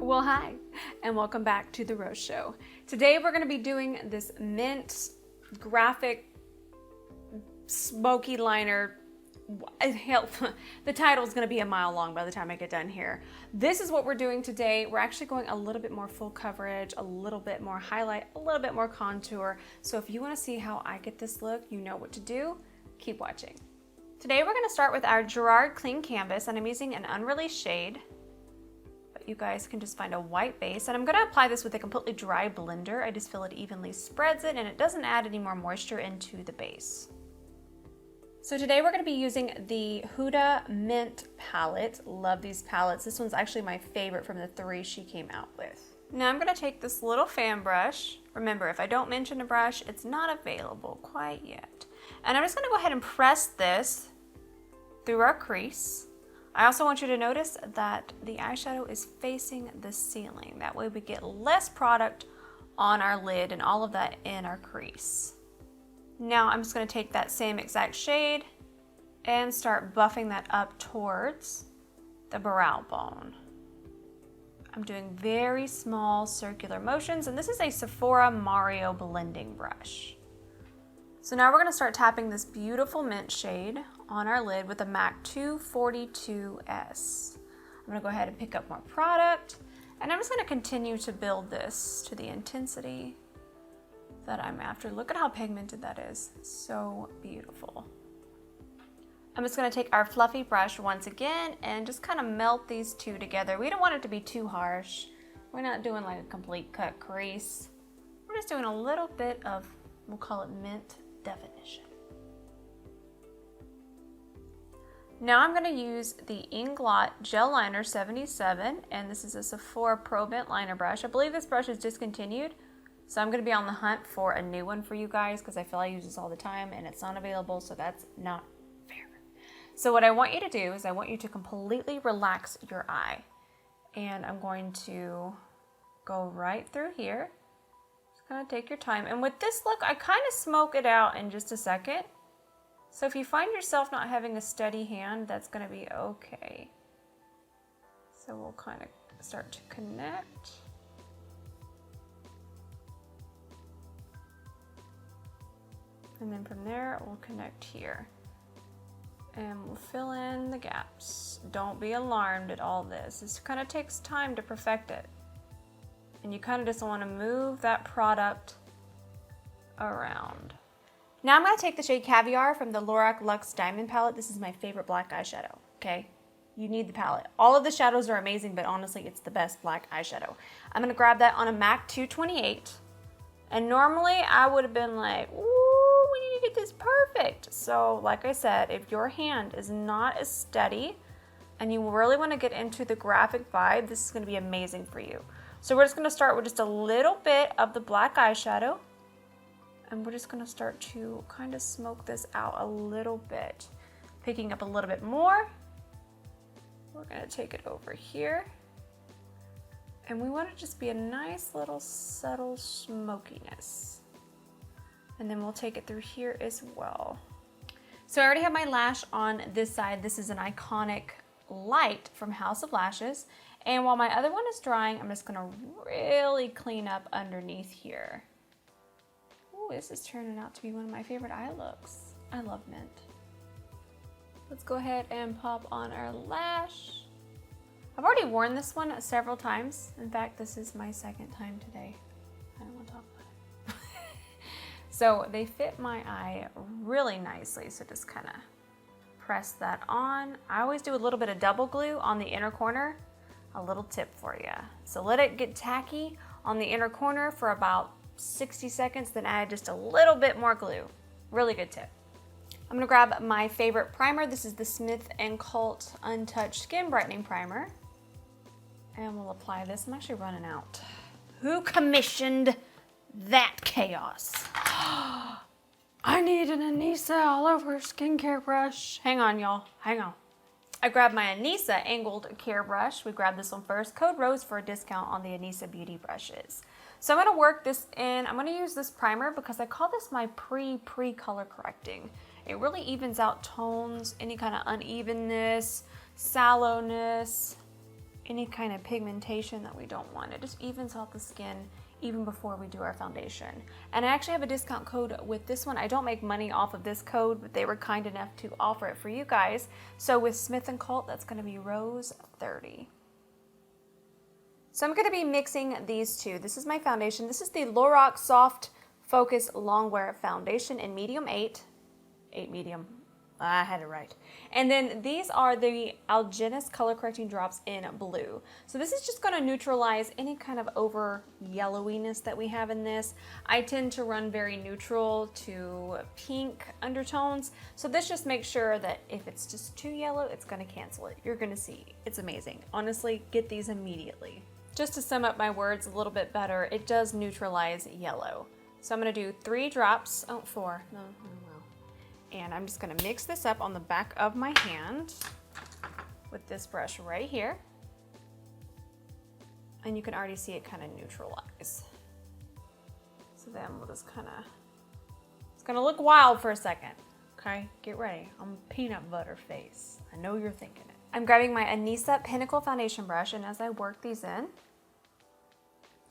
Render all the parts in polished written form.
Well, hi, and welcome back to The Rose Show. Today we're going to be doing this mint graphic smoky liner. The title is going to be a mile long by the time I get done here. This is what we're doing today. We're actually going a little bit more full coverage, a little bit more highlight, a little bit more contour. So if you want to see how I get this look, you know what to do. Keep watching. Today we're going to start with our Gerard Clean Canvas, and I'm using an unreleased shade. You guys can just find a white base, and I'm going to apply this with a completely dry blender. I just feel it evenly spreads it and it doesn't add any more moisture into the base. So today we're going to be using the Huda Mint palette. Love these palettes. This one's actually my favorite from the three she came out with. Now I'm going to take this little fan brush. Remember, if I don't mention a brush, it's not available quite yet. And I'm just going to go ahead and press this through our crease. I also want you to notice that the eyeshadow is facing the ceiling. That way we get less product on our lid and all of that in our crease. Now I'm just going to take that same exact shade and start buffing that up towards the brow bone. I'm doing very small circular motions, and this is a Sephora Mario blending brush. So now we're going to start tapping this beautiful mint shade on our lid with a MAC 242S. I'm going to go ahead and pick up more product, and I'm just going to continue to build this to the intensity that I'm after. Look at how pigmented that is. So beautiful. I'm just going to take our fluffy brush once again and just kind of melt these two together. We don't want it to be too harsh. We're not doing like a complete cut crease. We're just doing a little bit of, we'll call it mint definition. Now I'm going to use the Inglot Gel Liner 77, and this is a Sephora Pro Bent Liner brush. I believe this brush is discontinued, so I'm going to be on the hunt for a new one for you guys because I feel I use this all the time and it's not available, so that's not fair. So what I want you to do is I want you to completely relax your eye, and I'm going to go right through here. Just kind of take your time, and with this look I kind of smoke it out in just a second. So if you find yourself not having a steady hand, that's going to be okay. So we'll kind of start to connect. And then from there, we'll connect here. And we'll fill in the gaps. Don't be alarmed at all this. This kind of takes time to perfect it. And you kind of just want to move that product around. Now I'm going to take the shade Caviar from the LORAC Luxe Diamond palette. This is my favorite black eyeshadow, okay? You need the palette. All of the shadows are amazing, but honestly, it's the best black eyeshadow. I'm going to grab that on a MAC 228. And normally, I would have been like, ooh, we need to get this perfect. So, like I said, if your hand is not as steady and you really want to get into the graphic vibe, this is going to be amazing for you. So we're just going to start with just a little bit of the black eyeshadow. And we're just going to start to kind of smoke this out a little bit. Picking up a little bit more. We're going to take it over here. And we want to just be a nice little subtle smokiness. And then we'll take it through here as well. So I already have my lash on this side. This is an iconic light from House of Lashes. And while my other one is drying, I'm just going to really clean up underneath here. This is turning out to be one of my favorite eye looks. I love mint. Let's go ahead and pop on our lash. I've already worn this one several times. In fact, this is my second time today. I don't want to talk about it. So they fit my eye really nicely. So just kind of press that on. I always do a little bit of double glue on the inner corner. A little tip for you. So let it get tacky on the inner corner for about 60 seconds, then add just a little bit more glue. Really good tip. I'm gonna grab my favorite primer. This is the Smith & Cult Untouched Skin Brightening Primer. And we'll apply this. I'm actually running out. Who commissioned that chaos? I need an Anissa all over skincare brush. Hang on, y'all, hang on. I grabbed my Anissa angled care brush. We grabbed this one first. Code ROSE for a discount on the Anissa beauty brushes. So I'm going to work this in. I'm going to use this primer because I call this my pre-color correcting. It really evens out tones, any kind of unevenness, sallowness. any kind of pigmentation that we don't want. It just evens out the skin even before we do our foundation. And I actually have a discount code with this one. I don't make money off of this code, but they were kind enough to offer it for you guys. So with Smith & Colt, that's gonna be Rose30. So I'm gonna be mixing these two. This is my foundation. This is the LORAC Soft Focus Longwear Foundation in medium 8 medium. I had it right. And then these are the Algenist color correcting drops in blue. So this is just going to neutralize any kind of over yellowiness that we have in this. I tend to run very neutral to pink undertones. So this just makes sure that if it's just too yellow, it's going to cancel it. You're going to see. It's amazing. Honestly, get these immediately. Just to sum up my words a little bit better, it does neutralize yellow. So I'm going to do 3 drops. Oh, 4. No. And I'm just gonna mix this up on the back of my hand with this brush right here. And you can already see it kind of neutralize. So then we'll just kind of, it's gonna look wild for a second, okay? Get ready, I'm peanut butter face. I know you're thinking it. I'm grabbing my Anisa Pinnacle foundation brush, and as I work these in,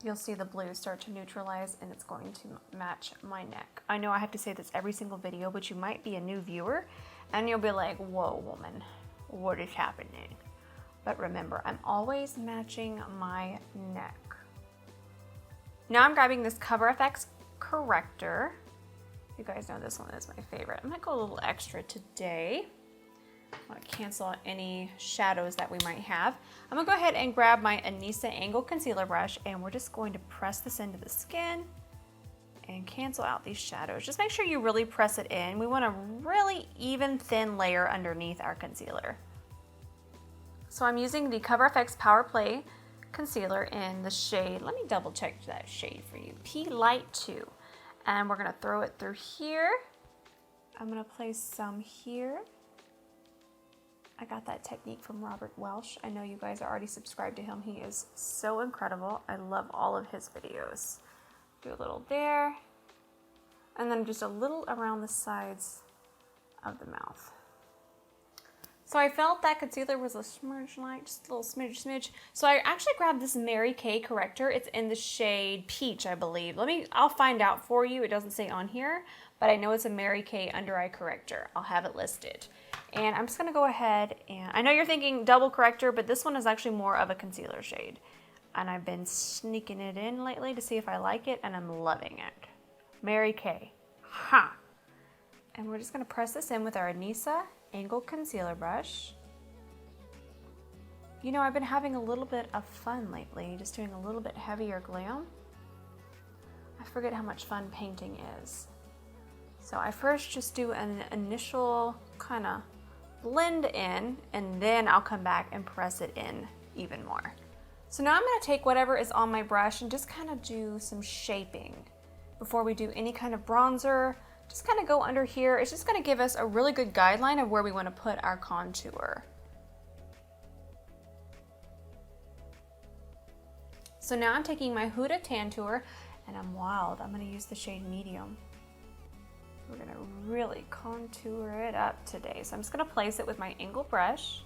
you'll see the blue start to neutralize and it's going to match my neck. I know I have to say this every single video, but you might be a new viewer and you'll be like, whoa woman, what is happening? But remember, I'm always matching my neck. Now I'm grabbing this CoverFX corrector. You guys know this one is my favorite. I might go a little extra today. I want to cancel out any shadows that we might have. I'm going to go ahead and grab my Anisa Angle Concealer brush, and we're just going to press this into the skin and cancel out these shadows. Just make sure you really press it in. We want a really even thin layer underneath our concealer. So I'm using the CoverFX Power Play concealer in the shade, let me double check that shade for you, P Light 2. And we're going to throw it through here. I'm going to place some here. I got that technique from Robert Welsh. I know you guys are already subscribed to him. He is so incredible. I love all of his videos. Do a little there, and then just a little around the sides of the mouth. So I felt that concealer was a smudge light, just a little smidge. So I actually grabbed this Mary Kay corrector. It's in the shade Peach, I believe. I'll find out for you. It doesn't say on here, but I know it's a Mary Kay under eye corrector. I'll have it listed. And I'm just gonna go ahead and, I know you're thinking double corrector, but this one is actually more of a concealer shade. And I've been sneaking it in lately to see if I like it, and I'm loving it. Mary Kay, ha! And we're just gonna press this in with our Anisa Angle Concealer brush. You know, I've been having a little bit of fun lately, just doing a little bit heavier glam. I forget how much fun painting is. So I first just do an initial kind of blend in, and then I'll come back and press it in even more. So now I'm going to take whatever is on my brush and just kind of do some shaping before we do any kind of bronzer. Just kind of go under here. It's just going to give us a really good guideline of where we want to put our contour. So now I'm taking my Huda Tan Tour, and I'm wild. I'm going to use the shade Medium. We're gonna really contour it up today. So I'm just gonna place it with my angle brush.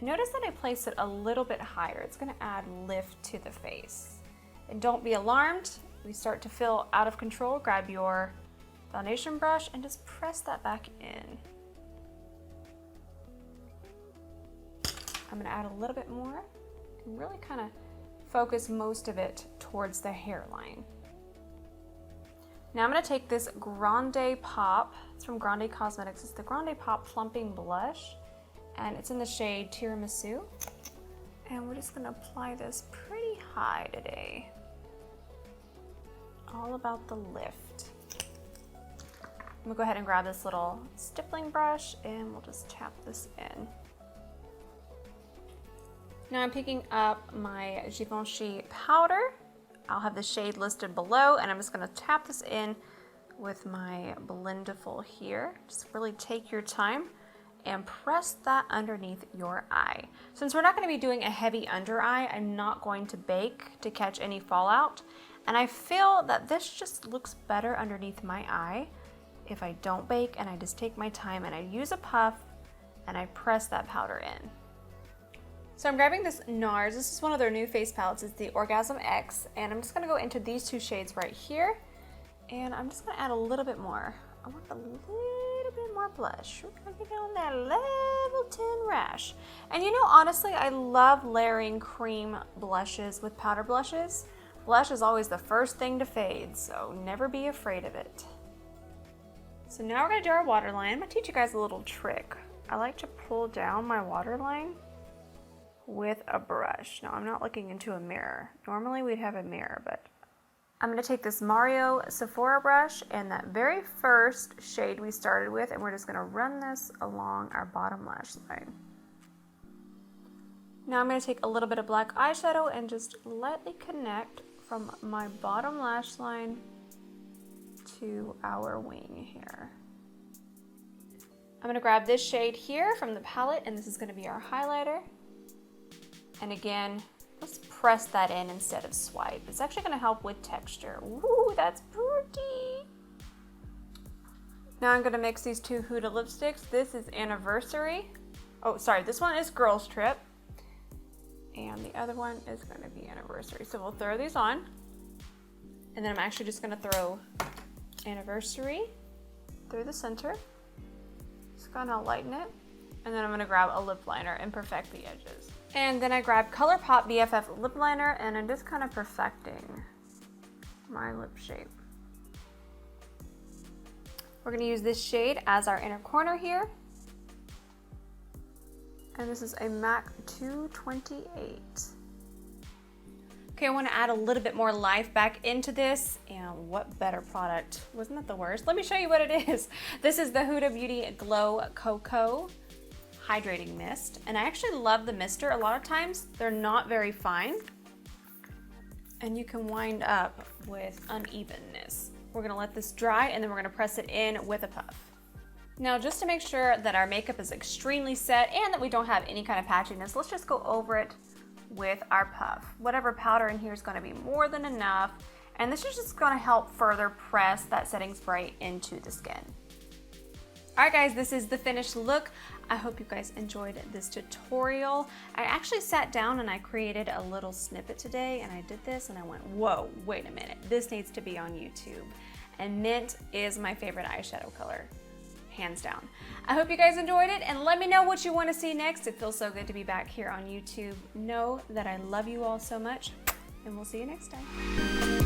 Notice that I place it a little bit higher. It's gonna add lift to the face. And don't be alarmed. We start to feel out of control. Grab your foundation brush and just press that back in. I'm gonna add a little bit more and really kind of focus most of it towards the hairline. Now I'm going to take this Grande Pop, it's from Grande Cosmetics, it's the Grande Pop Plumping Blush, and it's in the shade Tiramisu. And we're just going to apply this pretty high today. All about the lift. I'm going to go ahead and grab this little stippling brush and we'll just tap this in. Now I'm picking up my Givenchy powder. I'll have the shade listed below, and I'm just going to tap this in with my Blendiful here. Just really take your time and press that underneath your eye. Since we're not going to be doing a heavy under eye, I'm not going to bake to catch any fallout, and I feel that this just looks better underneath my eye if I don't bake and I just take my time and I use a puff and I press that powder in. So I'm grabbing this NARS. This is one of their new face palettes. It's the ORGASM X, and I'm just gonna go into these two shades right here, and I'm just gonna add a little bit more. I want a little bit more blush. We're gonna get on that level 10 rash. And you know, honestly, I love layering cream blushes with powder blushes. Blush is always the first thing to fade, so never be afraid of it. So now we're gonna do our waterline. I'm gonna teach you guys a little trick. I like to pull down my waterline with a brush. Now I'm not looking into a mirror. Normally we'd have a mirror, but I'm gonna take this Mario Sephora brush and that very first shade we started with, and we're just gonna run this along our bottom lash line. Now I'm gonna take a little bit of black eyeshadow and just lightly connect from my bottom lash line to our wing here. I'm gonna grab this shade here from the palette, and this is gonna be our highlighter. And again, let's press that in instead of swipe. It's actually gonna help with texture. Ooh, that's pretty. Now I'm gonna mix these two Huda lipsticks. This is Anniversary. Oh, sorry, this one is Girls Trip. And the other one is gonna be Anniversary. So we'll throw these on. And then I'm actually just gonna throw Anniversary through the center. Just gonna lighten it. And then I'm gonna grab a lip liner and perfect the edges. And then I grab Colourpop BFF lip liner, and I'm just kind of perfecting my lip shape. We're gonna use this shade as our inner corner here. And this is a MAC 228. Okay, I wanna add a little bit more life back into this, and what better product? Wasn't that the worst? Let me show you what it is. This is the Huda Beauty Glow Coco Hydrating Mist, and I actually love the mister. A lot of times they're not very fine, and you can wind up with unevenness. We're gonna let this dry, and then we're gonna press it in with a puff. Now, just to make sure that our makeup is extremely set and that we don't have any kind of patchiness, let's just go over it with our puff. Whatever powder in here is gonna be more than enough, and this is just gonna help further press that setting spray into the skin. All right, guys, this is the finished look. I hope you guys enjoyed this tutorial. I actually sat down and I created a little snippet today, and I did this and I went, whoa, wait a minute. This needs to be on YouTube. And mint is my favorite eyeshadow color, hands down. I hope you guys enjoyed it, and let me know what you want to see next. It feels so good to be back here on YouTube. Know that I love you all so much, and we'll see you next time.